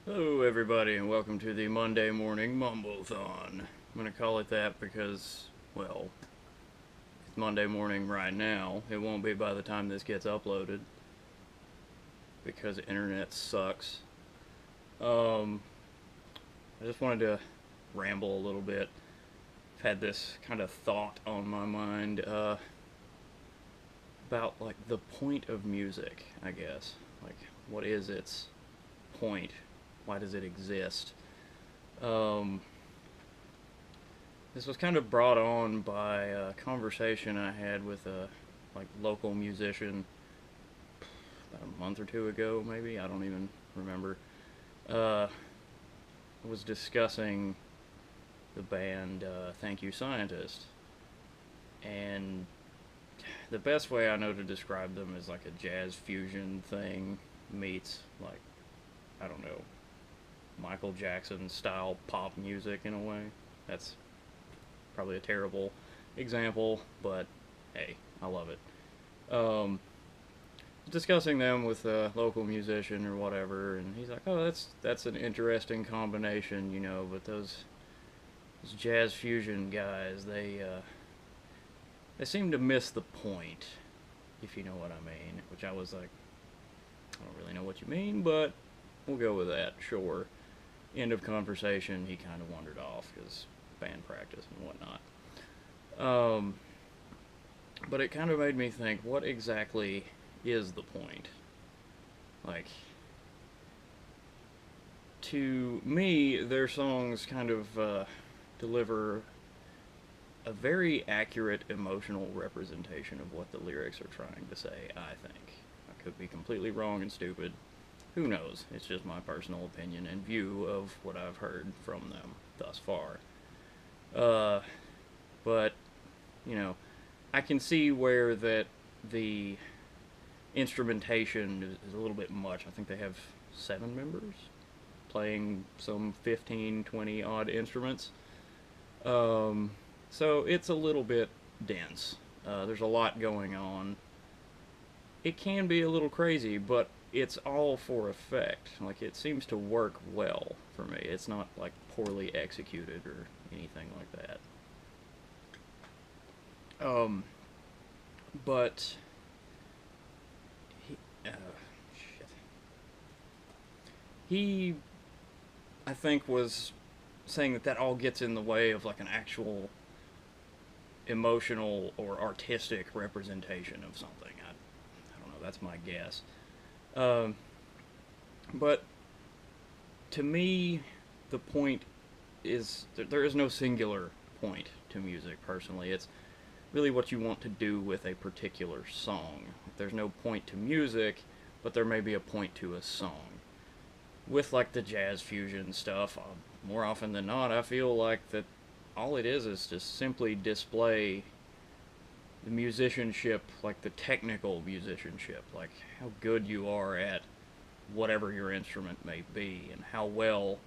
Hello, everybody, and welcome to the Monday Morning Mumble-thon. I'm going to call it that because, well, it's Monday morning right now. It won't be by the time this gets uploaded because the internet sucks. Um, I just wanted to ramble a little bit. I've had this kind of thought on my mind about, like, the point of music, I guess. Like, what is its point? Why does it exist? Um, This was kind of brought on by a conversation I had with a local musician about a month or two ago, maybe. I don't even remember. I was discussing the band Thank You Scientist, and the best way I know to describe them is like a jazz fusion thing meets like I don't know Michael Jackson style pop music in a way. That's probably a terrible example, but hey, I love it. Discussing them with a local musician or whatever, and he's like, "Oh, that's an interesting combination, you know." But those jazz fusion guys, they seem to miss the point, if you know what I mean. Which I was like, I don't really know what you mean, but we'll go with that. Sure. End of conversation. He kind of wandered off because band practice and whatnot. Um, but it kind of made me think, what exactly is the point? Like, to me, their songs kind of deliver a very accurate emotional representation of what the lyrics are trying to say, I think. I could be completely wrong and stupid. Who knows? It's just my personal opinion and view of what I've heard from them thus far. Uh, but, you know, I can see where that the instrumentation is a little bit much. I think they have 7 members playing some 15, 20 odd instruments. Um, so it's a little bit dense. There's a lot going on. It can be a little crazy, but it's all for effect. Like, it seems to work well for me. It's not like poorly executed or anything like that. Um, but he, shit. He, I think, was saying that all gets in the way of like an actual emotional or artistic representation of something. I don't know. That's my guess. Um, but to me, the point is there is no singular point to music. Personally, it's really what you want to do with a particular song. There's no point to music, but there may be a point to a song. With like the jazz fusion stuff, more often than not, I feel like that all it is to simply display the musicianship, like the technical musicianship, like how good you are at whatever your instrument may be, and how well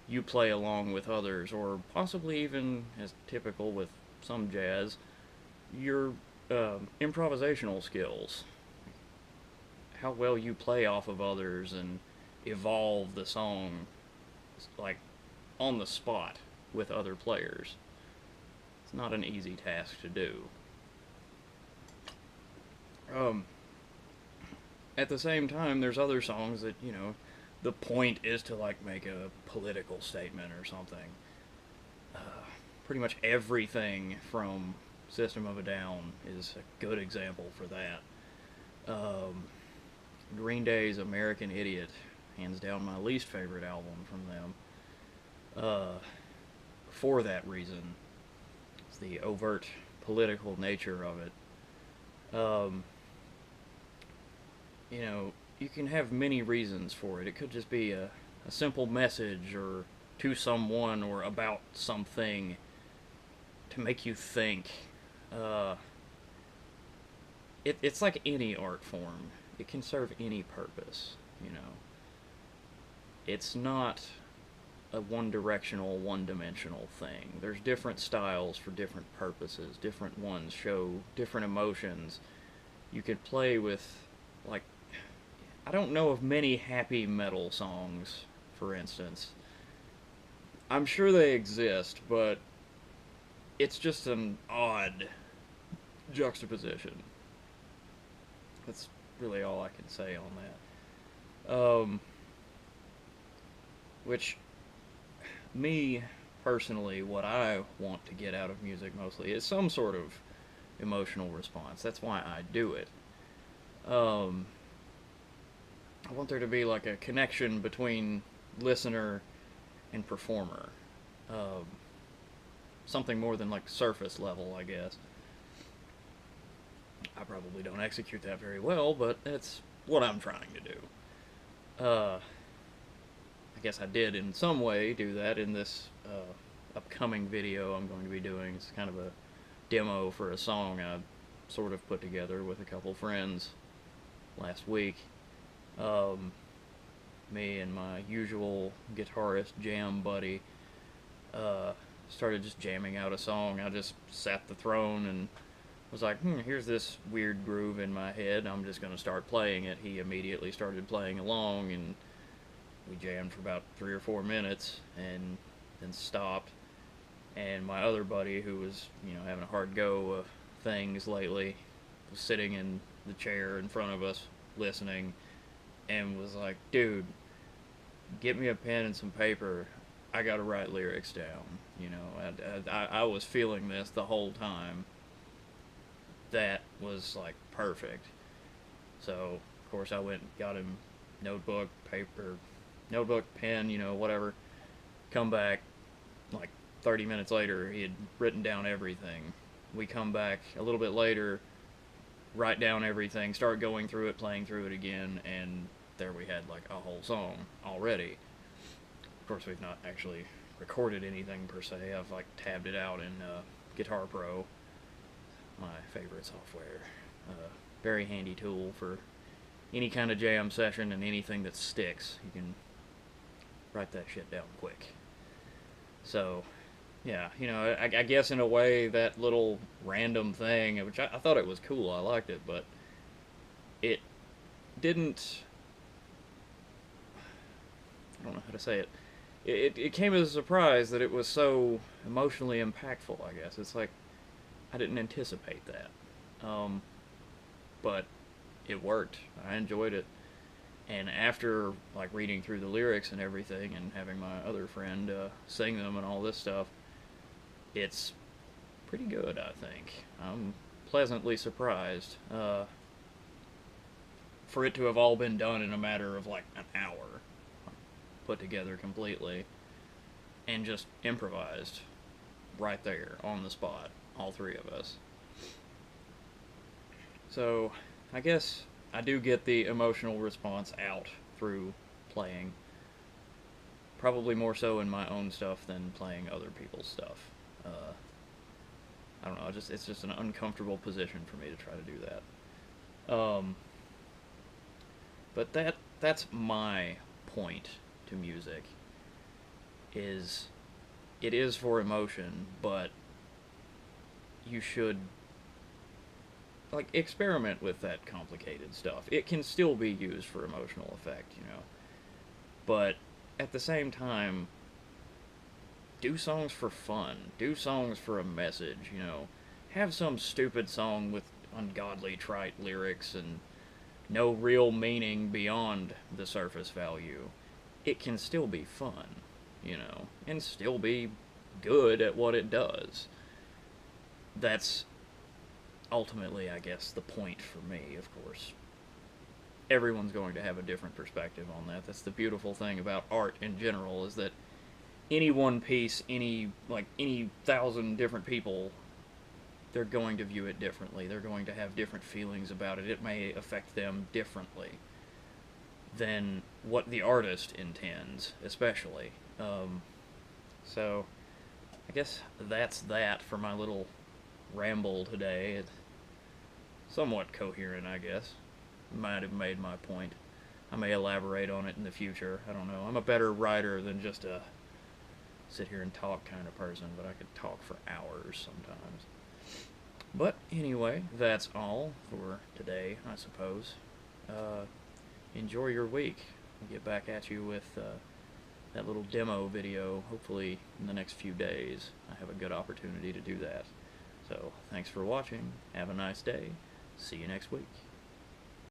you play along with others, or possibly even, as typical with some jazz, your improvisational skills, how well you play off of others and evolve the song, like on the spot with other players. It's not an easy task to do. Um, at the same time, there's other songs that the point is to like make a political statement or something. Uh, Pretty much everything from System of a Down is a good example for that. Um, Green Day's American Idiot, hands down my least favorite album from them. Uh, for that reason, it's the overt political nature of it. Um, you can have many reasons for it. It could just be a simple message or to someone or about something to make you think. Uh, it's like any art form. It can serve any purpose, you know. It's not a one directional, one dimensional thing. There's different styles for different purposes. Different ones show different emotions. You could play with, like, I don't know of many happy metal songs for instance. I'm sure they exist, but it's just an odd juxtaposition. That's really all I can say on that. Which, me personally, what I want to get out of music mostly is some sort of emotional response. That's why I do it. Um, I want there to be like a connection between listener and performer. Um, Something more than like surface level, I guess. I probably don't execute that very well, but it's what I'm trying to do. I guess I did in some way do that in this upcoming video I'm going to be doing. It's kind of a demo for a song I sort of put together with a couple friends last week. Me and my usual guitarist jam buddy started just jamming out a song. I just sat the throne and was like, here's this weird groove in my head. I'm just going to start playing it. He immediately started playing along, and we jammed for about 3 or 4 minutes and then stopped. And my other buddy, who was, having a hard go of things lately, was sitting in the chair in front of us listening and was like, dude, get me a pen and some paper. I gotta write lyrics down. I was feeling this the whole time. That was like perfect. So, of course, I went and got him notebook, paper, pen, whatever. Come back, like 30 minutes later, he had written down everything. We come back a little bit later, write down everything, start going through it, playing through it again, and there we had like a whole song already. Of course, we've not actually recorded anything per se. I've like tabbed it out in Guitar Pro, my favorite software. Very handy tool for any kind of jam session and anything that sticks. You can write that shit down quick. So, yeah, I guess in a way that little random thing, which I thought it was cool, I liked it, but it didn't, I don't know how to say it. It came as a surprise that it was so emotionally impactful, I guess. It's like, I didn't anticipate that. But it worked. I enjoyed it. And after, like, reading through the lyrics and everything and having my other friend sing them and all this stuff, it's pretty good, I think. I'm pleasantly surprised. For it to have all been done in a matter of, like, an hour. Put together completely. And just improvised. Right there, on the spot. All three of us. So, I guess I do get the emotional response out through playing. Probably more so in my own stuff than playing other people's stuff. I don't know, it's just an uncomfortable position for me to try to do that. But that's my point to music. It is for emotion, but you should like experiment with that complicated stuff. It can still be used for emotional effect, but at the same time, do songs for fun. Do songs for a message, Have some stupid song with ungodly trite lyrics and no real meaning beyond the surface value. It can still be fun, and still be good at what it does. That's ultimately, I guess, the point for me, of course. Everyone's going to have a different perspective on that. That's the beautiful thing about art in general, is that any one piece, any 1,000 different people, they're going to view it differently. They're going to have different feelings about it. It may affect them differently than what the artist intends, especially. So, I guess that's that for my little ramble today. It's somewhat coherent, I guess. Might have made my point. I may elaborate on it in the future. I don't know. I'm a better writer than just a sit here and talk kind of person, but I could talk for hours sometimes. But anyway, that's all for today, I suppose. Enjoy your week. I'll get back at you with that little demo video, hopefully in the next few days. I have a good opportunity to do that. So, thanks for watching. Have a nice day. See you next week.